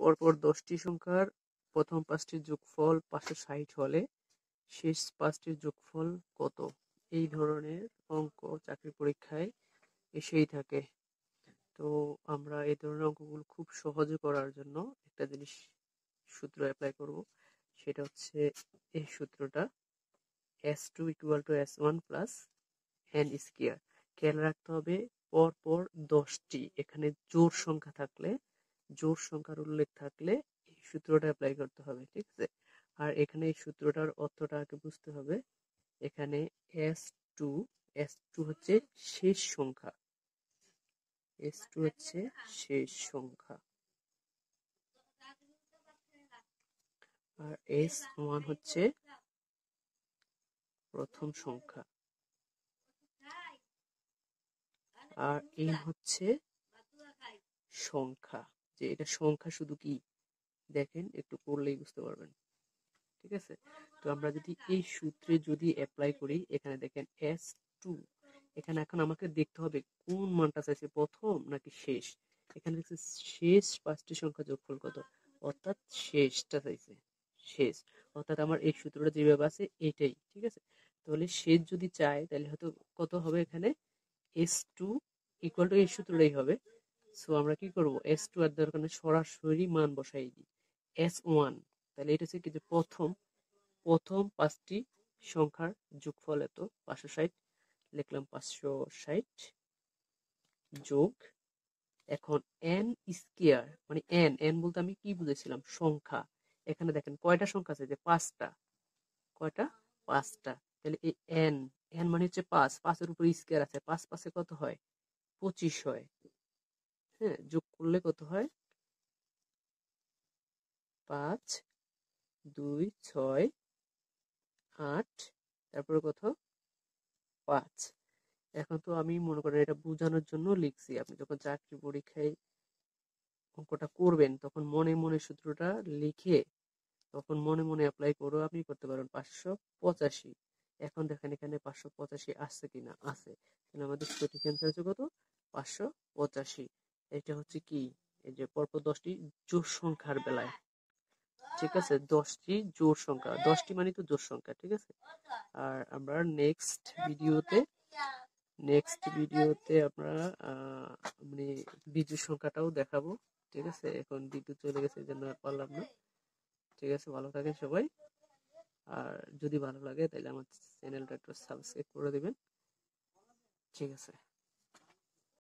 পরপর 10টি সংখ্যার প্রথম 5টির যোগফল 560 হলে শেষ 5টির যোগফল কত? এই ধরনের অঙ্ক চাকরি পরীক্ষায় এসেই থাকে। তো আমরা এই ধরনের অঙ্কগুলো খুব সহজে করার জন্য একটা জিনিস সূত্র অ্যাপ্লাই করব, সেটা হচ্ছে এই সূত্রটা s2 = s1 + n স্কয়ার। খেয়াল রাখতে হবে পরপর 10টি এখানে জোড় সংখ্যা থাকলে, জোড় সংখ্যার উল্লেখ থাকলে এই সূত্রটা অ্যাপ্লাই করতে হবে, ঠিক আছে? আর এখানে এই সূত্রটার অর্থটা আগে বুঝতে হবে। এখানে s2 হচ্ছে শেষ সংখ্যা, s2 হচ্ছে শেষ সংখ্যা, আর s1 হচ্ছে প্রথম সংখ্যা, আর n হচ্ছে সংখ্যা। যে এটা সংখ্যা শুধু কি দেখেন, একটু পড়লেই বুঝতে পারবেন, ঠিক আছে? তো আমরা যদি এই সূত্রে যদি অ্যাপ্লাই করি, এখানে দেখেন s2, এখানে এখন আমাকে দেখতে হবে কোন মানটা চাইছে, প্রথম নাকি শেষ। এখানে দেখছে শেষ 5টি সংখ্যা যোগফল কত, অর্থাৎ শেষটা চাইছে, শেষ। অর্থাৎ আমার এই সূত্রটা যেভাবে আছে এটাই, ঠিক আছে? তাহলে শেষ যদি চায় তাহলে হয়তো কত হবে, এখানে s2 = এই সূত্রটাই হবে। সো আমরা কি করব, s2 এর দরকার নেই, সরাসরি মান বসাই দিই s1। তাহলে এটা হচ্ছে কি, যে প্রথম 5টি সংখ্যার যোগফল এত 560, লিখলাম 560 যোগ, এখন n স্কয়ার মানে n বলতে আমি কি বুঝেছিলাম, সংখ্যা। এখানে দেখেন কয়টা সংখ্যা আছে, যে 5টা, কয়টা, 5টা। তাহলে এই n মানে হচ্ছে 5, 5 এর উপরে স্কয়ার আছে, 5 5 কত হয়, 25 হয়। হ্যাঁ, যোগ করলে কত হয়, 5 2 6 8, তারপরে কত, 5। এখন তো আমি মনে করেন এটা বোঝানোর জন্য লিখছি, আপনি যখন চাকরি পরীক্ষায় অঙ্কটা করবেন তখন মনে মনে সূত্রটা লিখে তখন মনে মনে অ্যাপ্লাই করে আপনি করতে পারেন 585। এখন দেখেন এখানে 585 আসছে কিনা, আছে। তাহলে আমাদের সঠিক অ্যান্সার হচ্ছে কত, 585। এটা হচ্ছে কি, এই যে পরপর 10টি জোড় সংখ্যার বেলায়, ঠিক আছে? 10টি জোড় সংখ্যা, 10টি মানে তো জোড় সংখ্যা, ঠিক আছে? আর আমরা নেক্সট ভিডিওতে আমরা মানে বিজোড় সংখ্যাটাও দেখাবো, ঠিক আছে? এখন বিদ্যুৎ চলে গেছে, এই জন্য আর পারলাম না। ঠিক আছে, ভালো থাকেন সবাই। আর যদি ভালো লাগে তাহলে আমার চ্যানেলটা একটু সাবস্ক্রাইব করে দিবেন, ঠিক আছে?